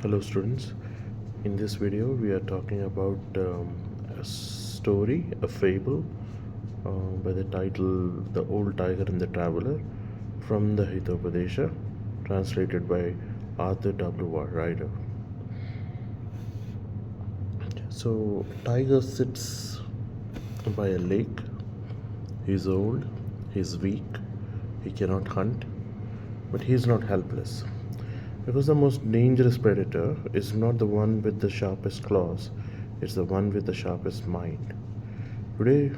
Hello students, in this video we are talking about a story, a fable by the title The Old Tiger and the Traveler from the Hitopadesha, translated by Arthur W. Ryder. So, Tiger sits by a lake. He's old, he's weak, he cannot hunt, but he's not helpless. Because the most dangerous predator is not the one with the sharpest claws, it's the one with the sharpest mind. Today,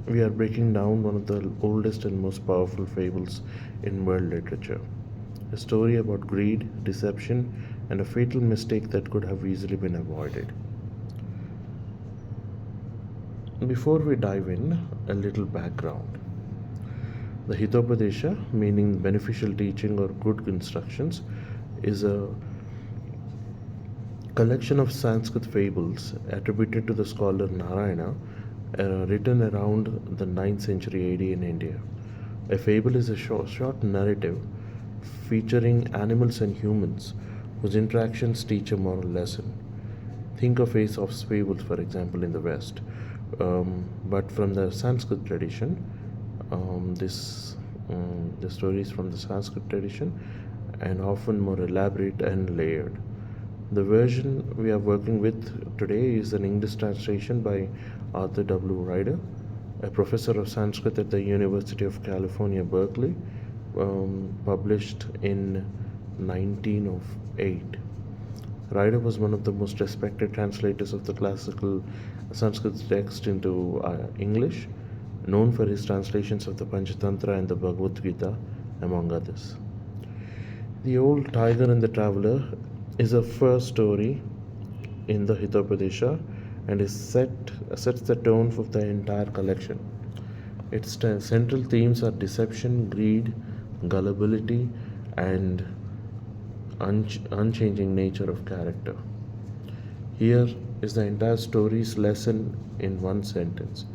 we are breaking down one of the oldest and most powerful fables in world literature. A story about greed, deception, and a fatal mistake that could have easily been avoided. Before we dive in, a little background. The Hitopadesha, meaning beneficial teaching or good instructions, is a collection of Sanskrit fables attributed to the scholar Narayana, written around the 9th century AD in India. A fable is a short narrative featuring animals and humans whose interactions teach a moral lesson. Think of Aesop's fables, for example, in the West. But from the Sanskrit tradition, the stories from the Sanskrit tradition and often more elaborate and layered. The version we are working with today is an English translation by Arthur W. Ryder, a professor of Sanskrit at the University of California, Berkeley, published in 1908. Ryder was one of the most respected translators of the classical Sanskrit text into English, known for his translations of the Panchatantra and the Bhagavad Gita, among others. The Old Tiger and the Traveler is a first story in the Hitopadesha and sets the tone for the entire collection. Its central themes are deception, greed, gullibility, and unchanging nature of character. Here is the entire story's lesson in one sentence.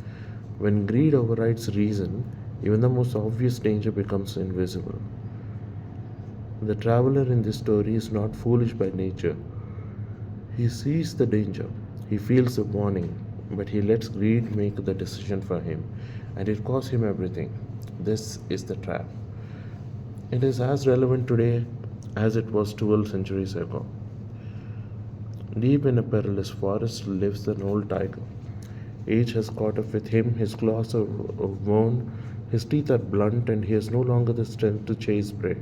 When greed overrides reason, even the most obvious danger becomes invisible. The traveler in this story is not foolish by nature. He sees the danger, he feels the warning, but he lets greed make the decision for him, and it costs him everything. This is the trap. It is as relevant today as it was 12 centuries ago. Deep in a perilous forest lives an old tiger. Age has caught up with him, his claws are worn, his teeth are blunt, and he has no longer the strength to chase prey.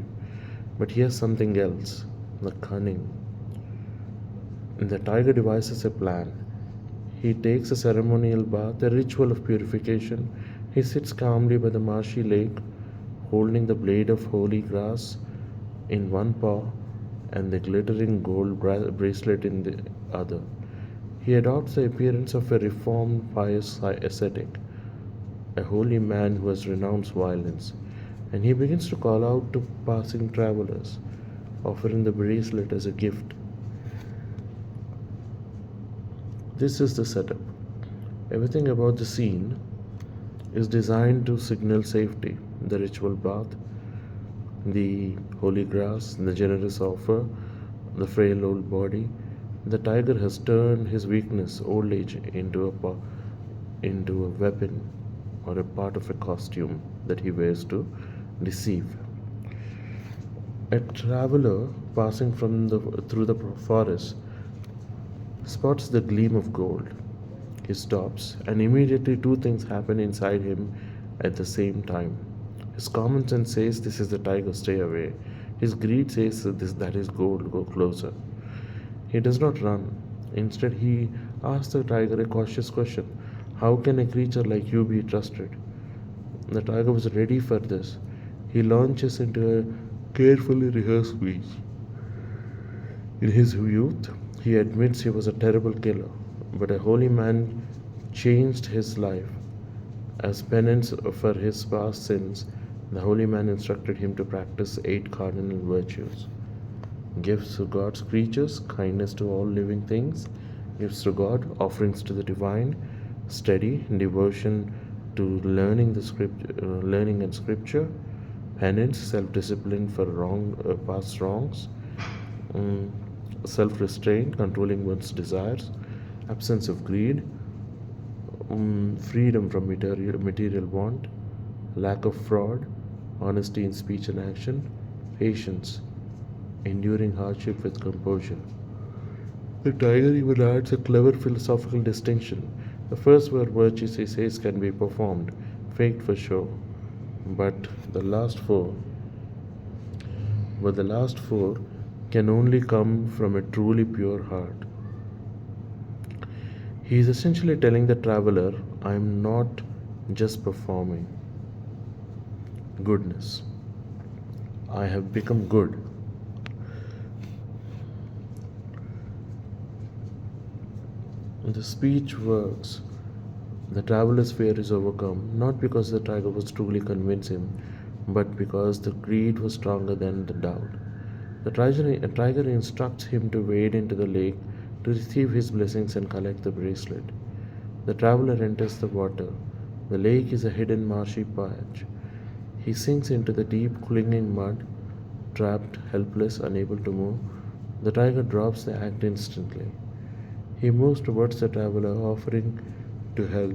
But he has something else, the cunning. The tiger devises a plan. He takes a ceremonial bath, a ritual of purification. He sits calmly by the marshy lake, holding the blade of holy grass in one paw and the glittering gold bracelet in the other. He adopts the appearance of a reformed, pious ascetic, a holy man who has renounced violence, and he begins to call out to passing travelers, offering the bracelet as a gift. This is the setup. Everything about the scene is designed to signal safety: the ritual bath, the holy grass, the generous offer, the frail old body. The tiger has turned his weakness, old age, into a weapon or a part of a costume that he wears to deceive. A traveler passing through the forest spots the gleam of gold. He stops, and immediately two things happen inside him at the same time. His common sense says, "This is the tiger, stay away." His greed says, "That is gold, go closer." He does not run. Instead, he asks the tiger a cautious question: "How can a creature like you be trusted?" The tiger was ready for this. He launches into a carefully rehearsed speech. In his youth, he admits he was a terrible killer, but a holy man changed his life. As penance for his past sins, the holy man instructed him to practice 8 cardinal virtues: gifts to God's creatures, kindness to all living things, gifts to God, offerings to the divine, study, devotion to learning and scripture, penance, self-discipline for past wrongs, um, self restraint, controlling one's desires, absence of greed, freedom from material want, lack of fraud, honesty in speech and action, patience, enduring hardship with composure. The tiger even adds a clever philosophical distinction. The first word virtues he says can be performed, faked for show, but the last four, the last four can only come from a truly pure heart. He is essentially telling the traveler, I am not just performing goodness, I have become good. The speech works. The traveler's fear is overcome, not because the tiger was truly convincing, but because the greed was stronger than the doubt. The tiger instructs him to wade into the lake to receive his blessings and collect the bracelet. The traveler enters the water. The lake is a hidden marshy patch. He sinks into the deep, clinging mud, trapped, helpless, unable to move. The tiger drops the act instantly. He moves towards the traveler, offering to help,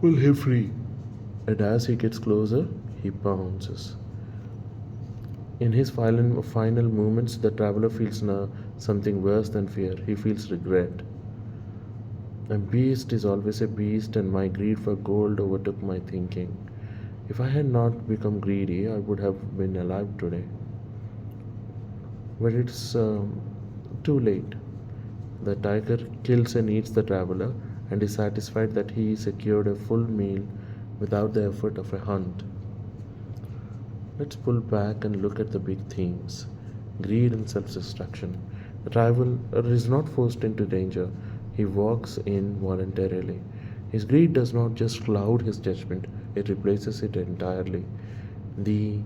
pull him free, and as he gets closer, he pounces. In his final moments, the traveler feels something worse than fear. He feels regret. A beast is always a beast, and my greed for gold overtook my thinking. If I had not become greedy, I would have been alive today. But it's too late. The tiger kills and eats the traveler and is satisfied that he secured a full meal without the effort of a hunt. Let's pull back and look at the big themes: greed and self destruction. The traveler is not forced into danger, he walks in voluntarily. His greed does not just cloud his judgment, it replaces it entirely. The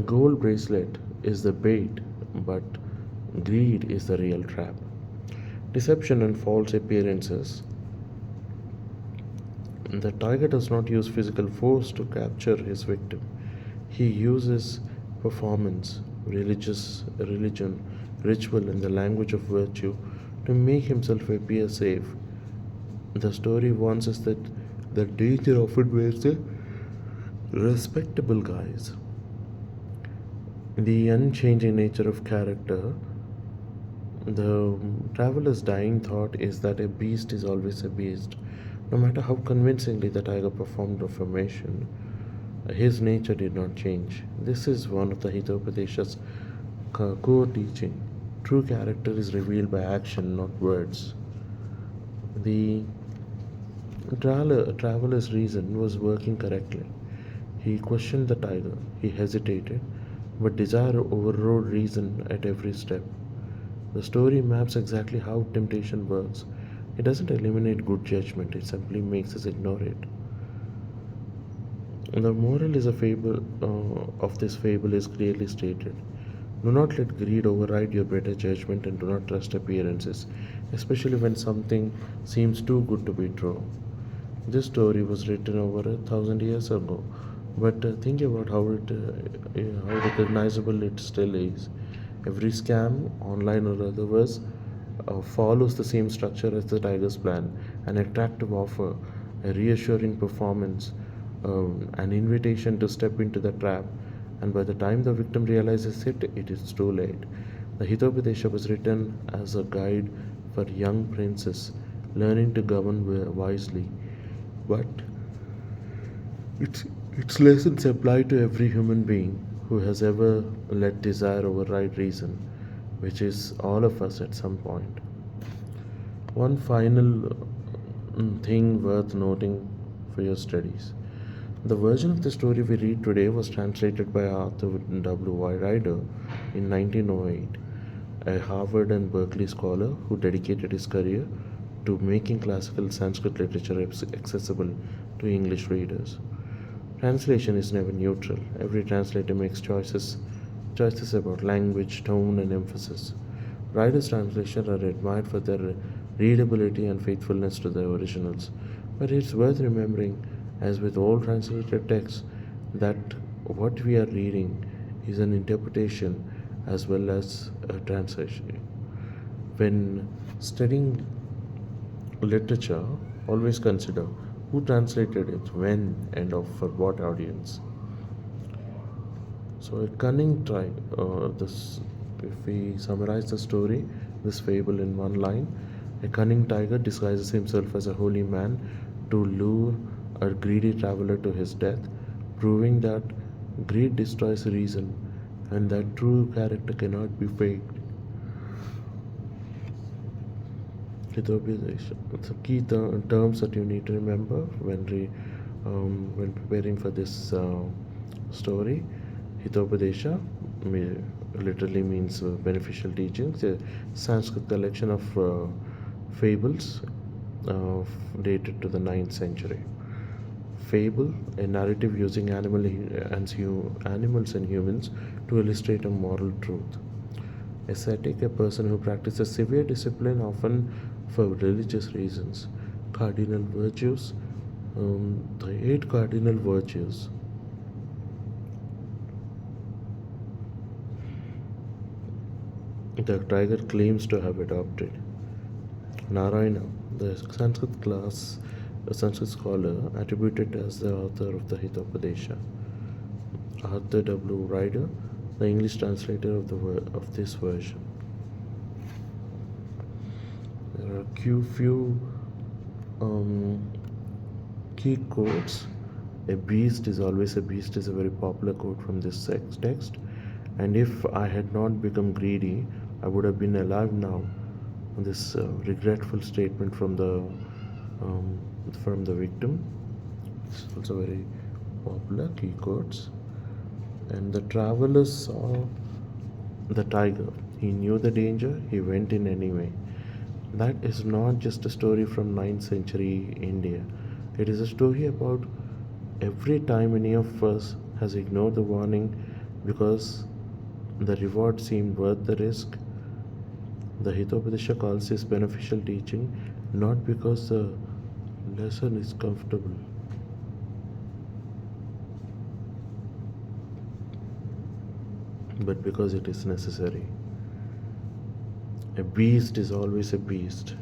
gold bracelet is the bait, but greed is the real trap. Deception and false appearances. The tiger does not use physical force to capture his victim. He uses performance, religion, ritual, and the language of virtue to make himself appear safe. The story warns us that the danger often wears the respectable guise. The unchanging nature of character. The traveler's dying thought is that a beast is always a beast. No matter how convincingly the tiger performed affirmation, his nature did not change. This is one of the Hitopadesha's core teaching. True character is revealed by action, not words. The traveler's reason was working correctly. He questioned the tiger, he hesitated, but desire overrode reason at every step. The story maps exactly how temptation works. It doesn't eliminate good judgment, it simply makes us ignore it. The moral is a fable of this fable is clearly stated. Do not let greed override your better judgment and do not trust appearances, especially when something seems too good to be true. This story was written over 1,000 years ago, but think about how recognizable it still is. Every scam, online or otherwise, follows the same structure as the tiger's plan: an attractive offer, a reassuring performance, an invitation to step into the trap, and by the time the victim realizes it, it is too late. The Hitopadesha was written as a guide for young princes learning to govern wisely, but its, its lessons apply to every human being who has ever let desire override reason, which is all of us at some point. One final thing worth noting for your studies. The version of the story we read today was translated by Arthur W. Ryder in 1908, a Harvard and Berkeley scholar who dedicated his career to making classical Sanskrit literature accessible to English readers. Translation is never neutral. Every translator makes choices about language, tone, and emphasis. Ryder's translations are admired for their readability and faithfulness to the originals, but it's worth remembering, as with all translated texts, that what we are reading is an interpretation as well as translation. When studying literature, always consider who translated it, when, and of for what audience. So a cunning try. This, if we summarize the story, this fable in one line, a cunning tiger disguises himself as a holy man to lure a greedy traveler to his death, proving that greed destroys reason and that true character cannot be faked. Hitopadesha. The key terms that you need to remember when preparing for this story. Hitopadesha literally means beneficial teachings. A Sanskrit collection of fables uh, dated to the 9th century. Fable, a narrative using animals and humans to illustrate a moral truth. Ascetic, a person who practices severe discipline, often for religious reasons. Cardinal virtues, the eight cardinal virtues. The tiger claims to have adopted. Narayana, the Sanskrit scholar, attributed as the author of the Hitopadesha. Arthur W. Ryder, the English translator of this version. There are few um, key quotes. A beast is always a beast is a very popular quote from this text. And if I had not become greedy, I would have been alive now. This regretful statement from the victim. It's also very popular key quotes. And the traveler saw the tiger. He knew the danger. He went in anyway. That is not just a story from 9th century India. It is a story about every time any of us has ignored the warning because the reward seemed worth the risk. The Hitopadesha calls this beneficial teaching not because the lesson is comfortable, but because it is necessary. A beast is always a beast,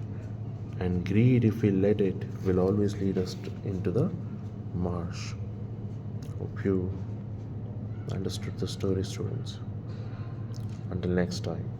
and greed, if we let it, will always lead us into the marsh. Hope you understood the story, students. Until next time.